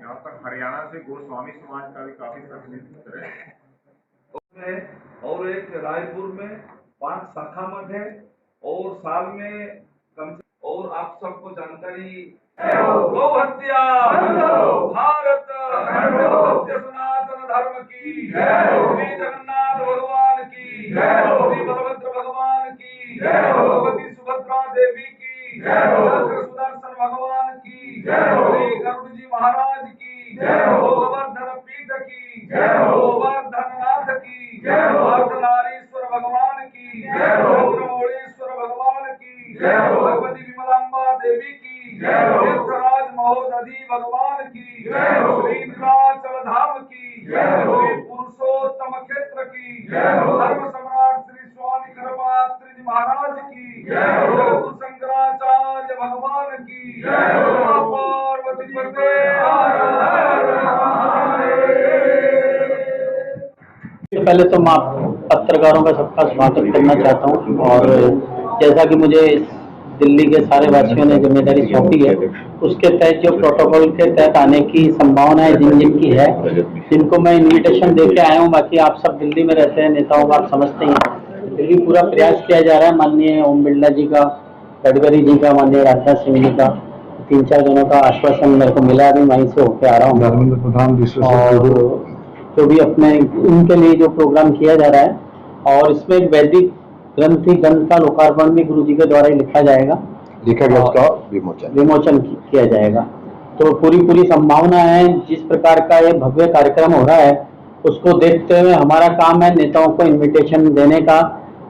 जहाँ पर हरियाणा से गोस्वामी समाज का भी काफी प्रतिनिधित्व है। और एक रायपुर में 5 शाखा मठ है और साल में कम से और आप सबको जानकारी गौ हत्या भारत सत्य सनातन धर्म की श्री जगन्नाथ भगवान की श्री बलभद्र भगवान की भगवती सुभद्रा देवी की चक्र सुदर्शन भगवान की श्री गरुड़ जी महाराज की गोवर्धन पीठ की गोवर्धननाथ की अर्धनारीश्वर भगवान की चंद्रमौळेश्वर भगवान की भगवती विमलांबा देवी की तीर्थराज महोदधि भगवान की श्री नीलाचल धाम की श्री पुरुषोत्तम क्षेत्र की धर्म सम्राट श्री स्वामी कृपात्री जी महाराज की जगद्गुरु शंकराचार्य भगवान की पार्वती पते। पहले तो मैं पत्रकारों का सबका स्वागत करना चाहता हूं और जैसा कि मुझे दिल्ली के सारे वासियों ने जिम्मेदारी सौंपी है उसके तहत जो प्रोटोकॉल के तहत आने की संभावना है जिन की है जिनको मैं इनविटेशन दे के आया हूं। बाकी आप सब दिल्ली में रहते हैं, नेताओं का आप समझते हैं। दिल्ली पूरा प्रयास किया जा रहा है। माननीय ओम बिरला जी का, गडकरी जी का, माननीय राजनाथ सिंह जी का 3-4 जनों का आश्वासन मेरे को मिला। अभी वहीं से होके आ रहा हूँ धर्मेंद्र प्रधान और जो भी अपने उनके लिए जो प्रोग्राम किया जा रहा है और इसमें एक वैदिक ग्रंथ का लोकार्पण भी गुरु जी के द्वारा ही लिखा जाएगा, लिखा गया, उसका विमोचन किया जाएगा। तो पूरी संभावना है। जिस प्रकार का ये भव्य कार्यक्रम हो रहा है उसको देखते हुए हमारा काम है नेताओं को इनविटेशन देने का।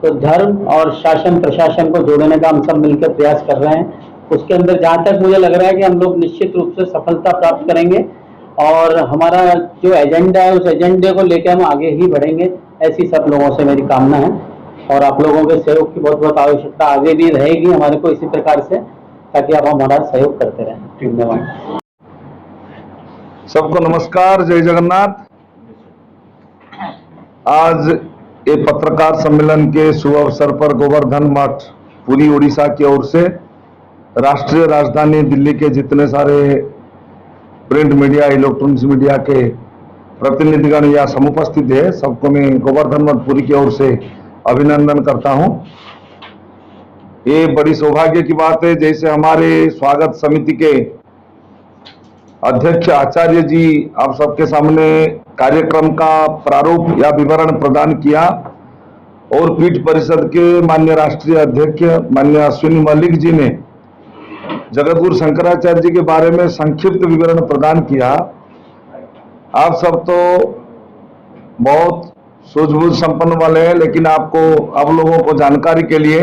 तो धर्म और शासन प्रशासन को जोड़ने का हम सब मिलकर प्रयास कर रहे हैं। उसके अंदर जहाँ तक मुझे लग रहा है कि हम लोग निश्चित रूप से सफलता प्राप्त करेंगे और हमारा जो एजेंडा है उस एजेंडे को लेकर हम आगे ही बढ़ेंगे, ऐसी सब लोगों से मेरी कामना है। और आप लोगों के सहयोग की बहुत बहुत आवश्यकता आगे भी रहेगी हमारे को इसी प्रकार से, ताकि आप हमारा सहयोग करते रहें। धन्यवाद। सबको नमस्कार, जय जगन्नाथ। आज ये पत्रकार सम्मेलन के शुभ अवसर पर गोवर्धन मठ पूरी उड़ीसा की ओर से राष्ट्रीय राजधानी दिल्ली के जितने सारे प्रिंट मीडिया, इलेक्ट्रॉनिक्स मीडिया के प्रतिनिधिगण या समुपस्थित है, सबको मैं गोवर्धन मठ पुरी की ओर से अभिनंदन करता हूं। ये बड़ी सौभाग्य की बात है, जैसे हमारे स्वागत समिति के अध्यक्ष आचार्य जी आप सबके सामने कार्यक्रम का प्रारूप या विवरण प्रदान किया और पीठ परिषद के माननीय राष्ट्रीय अध्यक्ष माननीय अश्विनी मलिक जी ने जगद्गुरु शंकराचार्य जी के बारे में संक्षिप्त विवरण प्रदान किया। आप सब तो बहुत सूझबूझ संपन्न वाले हैं, लेकिन आप लोगों को जानकारी के लिए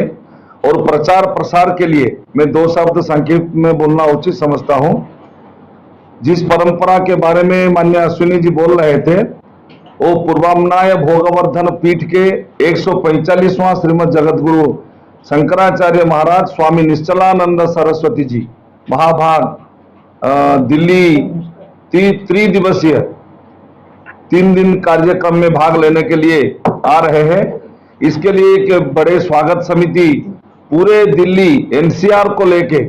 और प्रचार प्रसार के लिए मैं 2 शब्द संक्षिप्त में बोलना उचित समझता हूं। जिस परंपरा के बारे में माननीय अश्विनी जी बोल रहे थे वो पूर्वामनाय भोगवर्धन पीठ के 145वां श्रीमद जगतगुरु शंकराचार्य महाराज स्वामी निश्चलानंद सरस्वती जी महाभाग दिल्ली त्रिदिवसीय 3 दिन कार्यक्रम में भाग लेने के लिए आ रहे हैं। इसके लिए एक बड़े स्वागत समिति पूरे दिल्ली एनसीआर को लेके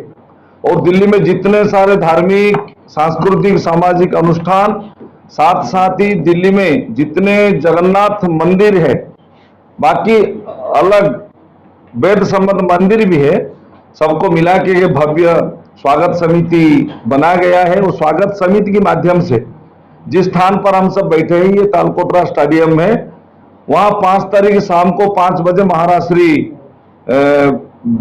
और दिल्ली में जितने सारे धार्मिक, सांस्कृतिक, सामाजिक अनुष्ठान, साथ ही दिल्ली में जितने जगन्नाथ मंदिर है, बाकी अलग वेद संबद्ध मंदिर भी है, सबको मिला के ये भव्य स्वागत समिति बनाया गया है। उस स्वागत समिति के माध्यम से जिस स्थान पर हम सब बैठे हैं ये तालकोटरा स्टेडियम है, वहां 5 तारीख शाम को 5 बजे महाराज श्री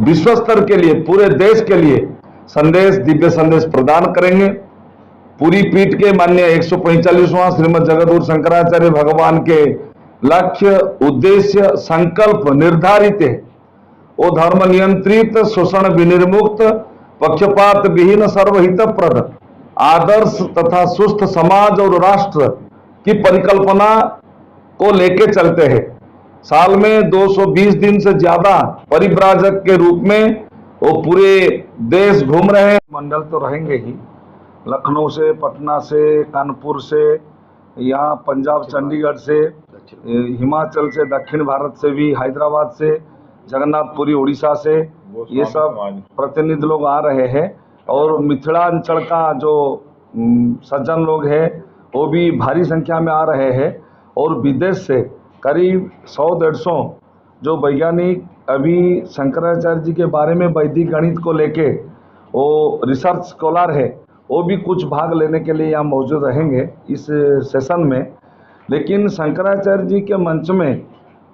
विश्व स्तर के लिए पूरे देश के लिए संदेश, दिव्य संदेश प्रदान करेंगे। पूरी पीठ के माननीय 145वां श्रीमद जगतगुरु शंकराचार्य भगवान के लक्ष्य, उद्देश्य, संकल्प निर्धारित है। वो धर्म नियंत्रित, शोषण विनिर्मुक्त, पक्षपात विहीन, सर्वहितप्रद, आदर्श तथा सुस्थ समाज और राष्ट्र की परिकल्पना को लेके चलते हैं। साल में 220 दिन से ज्यादा परिव्राजक के रूप में वो पूरे देश घूम रहे हैं। मंडल तो रहेंगे ही, लखनऊ से, पटना से, कानपुर से, यहाँ पंजाब चंडीगढ़ से, हिमाचल से, दक्षिण भारत से भी, हैदराबाद से, जगन्नाथपुरी उड़ीसा से, ये सब प्रतिनिधि लोग आ रहे हैं। और मिथिलांचल का जो सज्जन लोग हैं, वो भी भारी संख्या में आ रहे हैं। और विदेश से करीब 100-150 जो वैज्ञानिक अभी शंकराचार्य जी के बारे में वैदिक गणित को लेके वो रिसर्च स्कॉलर है, वो भी कुछ भाग लेने के लिए यहाँ मौजूद रहेंगे इस सेशन में। लेकिन शंकराचार्य जी के मंच में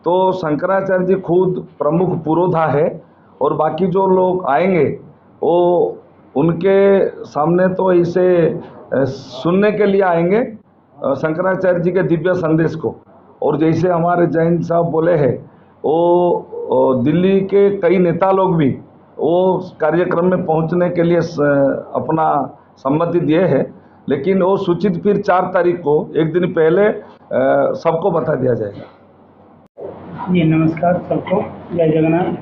तो शंकराचार्य जी खुद प्रमुख पुरोधा है, और बाकी जो लोग आएंगे वो उनके सामने तो इसे सुनने के लिए आएंगे शंकराचार्य जी के दिव्य संदेश को। और जैसे हमारे जैन साहब बोले हैं, वो दिल्ली के कई नेता लोग भी वो कार्यक्रम में पहुंचने के लिए अपना सम्मति दिए हैं। लेकिन वो सूचित फिर 4 तारीख को, एक दिन पहले सबको बता दिया जाएगा। जी नमस्कार सबको, जय जगन्नाथ।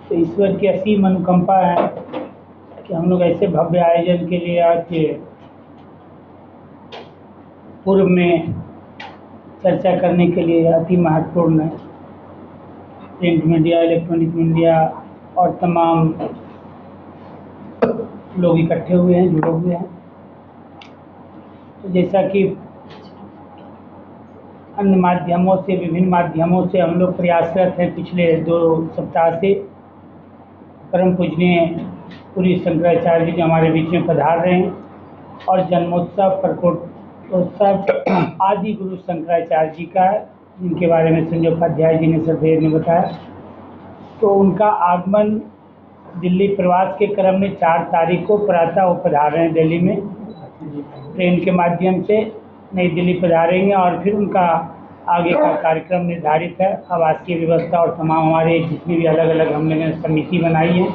तो ईश्वर की असीम अनुकंपा है कि हम लोग ऐसे भव्य आयोजन के लिए आज पूर्व में चर्चा करने के लिए अति महत्वपूर्ण है। प्रिंट मीडिया, इलेक्ट्रॉनिक मीडिया और तमाम लोग इकट्ठे हुए हैं, जुड़े हुए हैं। तो जैसा कि अन्य माध्यमों से, विभिन्न माध्यमों से हम लोग प्रयासरत हैं पिछले 2 सप्ताह से। परम पूजनीय पूरी शंकराचार्य जी हमारे बीच में पधार रहे हैं और जन्मोत्सव, प्रकोटोत्सव आदि गुरु शंकराचार्य जी का है, जिनके बारे में संजय उपाध्याय जी ने सदैव ने बताया। तो उनका आगमन दिल्ली प्रवास के क्रम में 4 तारीख को प्रातः वो पधार रहे हैं दिल्ली में, ट्रेन के माध्यम से नई दिल्ली पधारेंगे और फिर उनका आगे का कार्यक्रम निर्धारित है। आवासीय व्यवस्था और तमाम हमारे जितनी भी अलग अलग हमने समिति बनाई है,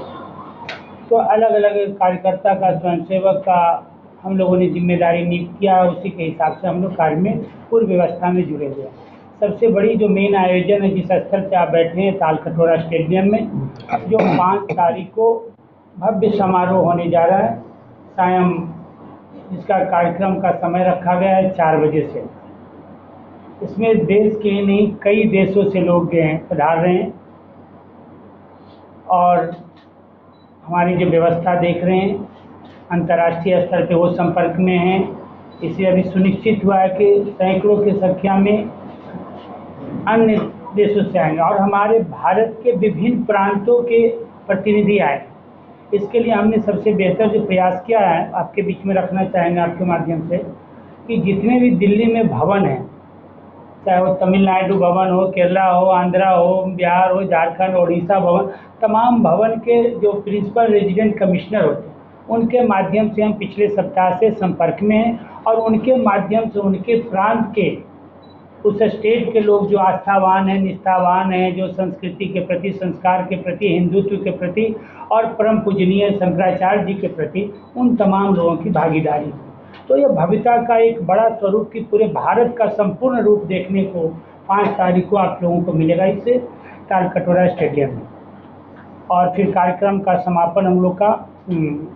तो अलग अलग कार्यकर्ता का, स्वयंसेवक का हम लोगों ने जिम्मेदारी नियुक्त किया है। उसी के हिसाब से हम लोग कार्य में पूर्व व्यवस्था में जुड़े हुए हैं। सबसे बड़ी जो मेन आयोजन है, जिस स्थल पे आप बैठे हैं तालकटोरा स्टेडियम में, जो 5 तारीख को भव्य समारोह होने जा रहा है सायं, जिसका कार्यक्रम का समय रखा गया है 4 बजे से। इसमें देश के नहीं कई देशों से लोग पधार रहे हैं और हमारी जो व्यवस्था देख रहे हैं अंतर्राष्ट्रीय स्तर पे वो संपर्क में हैं। इसलिए अभी सुनिश्चित हुआ है कि सैकड़ों की संख्या में अन्य देशों से आएंगे और हमारे भारत के विभिन्न प्रांतों के प्रतिनिधि आए। इसके लिए हमने सबसे बेहतर जो प्रयास किया है, आपके बीच में रखना चाहेंगे आपके माध्यम से, कि जितने भी दिल्ली में भवन हैं, चाहे वो तमिलनाडु भवन हो, केरला हो, आंध्रा हो, बिहार हो, झारखंड, उड़ीसा भवन, तमाम भवन के जो प्रिंसिपल रेजिडेंट कमिश्नर होते हैं, उनके माध्यम से हम पिछले सप्ताह से संपर्क में हैं और उनके माध्यम से उनके प्रांत के, उस स्टेट के लोग जो आस्थावान हैं, निष्ठावान हैं, जो संस्कृति के प्रति, संस्कार के प्रति, हिंदुत्व के प्रति और परम पूजनीय शंकराचार्य जी के प्रति, उन तमाम लोगों की भागीदारी। तो यह भव्यता का एक बड़ा स्वरूप कि पूरे भारत का संपूर्ण रूप देखने को 5 तारीख को आप लोगों को मिलेगा इससे तालकटोरा स्टेडियम में। और फिर कार्यक्रम का समापन हम लोग का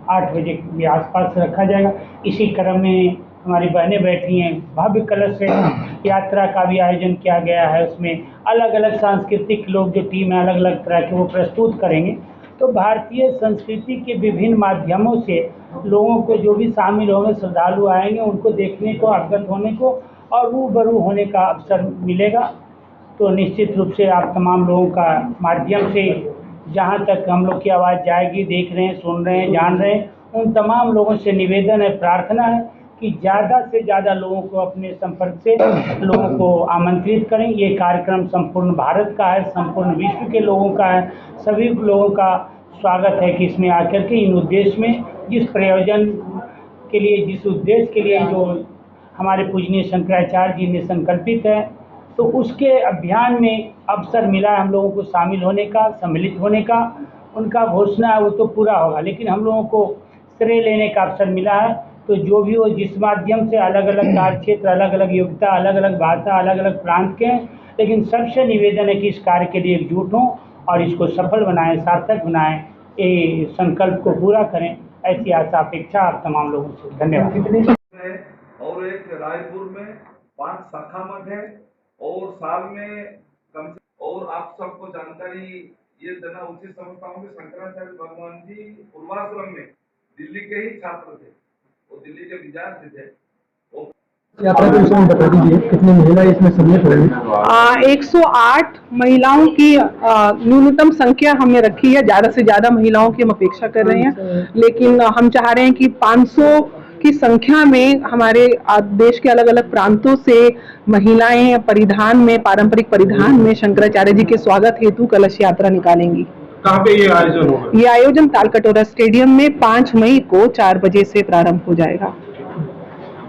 8 बजे के आसपास रखा जाएगा। इसी क्रम में हमारी बहनें बैठी हैं, भव्य कलश से यात्रा का भी आयोजन किया गया है। उसमें अलग अलग सांस्कृतिक लोग जो टीम है, अलग अलग तरह के वो प्रस्तुत करेंगे। तो भारतीय संस्कृति के विभिन्न माध्यमों से लोगों को, जो भी शामिल होंगे, श्रद्धालु आएंगे, उनको देखने को, अवगत होने को और रूबरू होने का अवसर मिलेगा। तो निश्चित रूप से आप तमाम लोगों का माध्यम से जहाँ तक हम लोग की आवाज़ जाएगी, देख रहे हैं, सुन रहे हैं, जान रहे हैं, उन तमाम लोगों से निवेदन है, प्रार्थना है कि ज़्यादा से ज़्यादा लोगों को अपने संपर्क से लोगों को आमंत्रित करें। ये कार्यक्रम संपूर्ण भारत का है, संपूर्ण विश्व के लोगों का है। सभी लोगों का स्वागत है कि इसमें आकर के इन उद्देश्य में, जिस प्रयोजन के लिए, जिस उद्देश्य के लिए जो हमारे पूजनीय शंकराचार्य जी ने संकल्पित है, तो उसके अभियान में अवसर मिला है हम लोगों को शामिल होने का, सम्मिलित होने का। उनका घोषणा है वो तो पूरा होगा, लेकिन हम लोगों को श्रेय लेने का अवसर मिला है। तो जो भी हो, जिस माध्यम से, अलग अलग कार्य क्षेत्र, अलग अलग योग्यता, अलग अलग भाषा, अलग अलग प्रांत के हैं, लेकिन सबसे निवेदन है कि इस कार्य के लिए एकजुट हों और इसको सफल बनाएं, सार्थक बनाएं, ये संकल्प को पूरा करें। ऐसी आशा अपेक्षा आप तमाम लोगों से। धन्यवाद। और एक रायपुर में 5 शाखा मठ है और साल में कम से, और आप सबको जानकारी ये देना उचित समझता हूँ कि शंकराचार्य भगवान जी पूर्वाश्रम में दिल्ली के ही छात्र थे। वो दिल्ली के विद्यार्थी थे। वो यात्रा के विषय में बता दीजिए, कितनी महिलाएं इसमें सम्मिलित होंगी? 108 महिलाओं की न्यूनतम संख्या हमने रखी है। ज्यादा से ज्यादा महिलाओं की हम अपेक्षा कर रहे हैं, लेकिन हम चाह रहे हैं कि 500 की संख्या में हमारे देश के अलग अलग प्रांतों से महिलाएं परिधान में, पारंपरिक परिधान में शंकराचार्य जी के स्वागत हेतु कलश यात्रा निकालेंगी। कहाँ पे ये आयोजन होगा? ये आयोजन तालकटोरा स्टेडियम में 5 मई को 4 बजे से प्रारंभ हो जाएगा।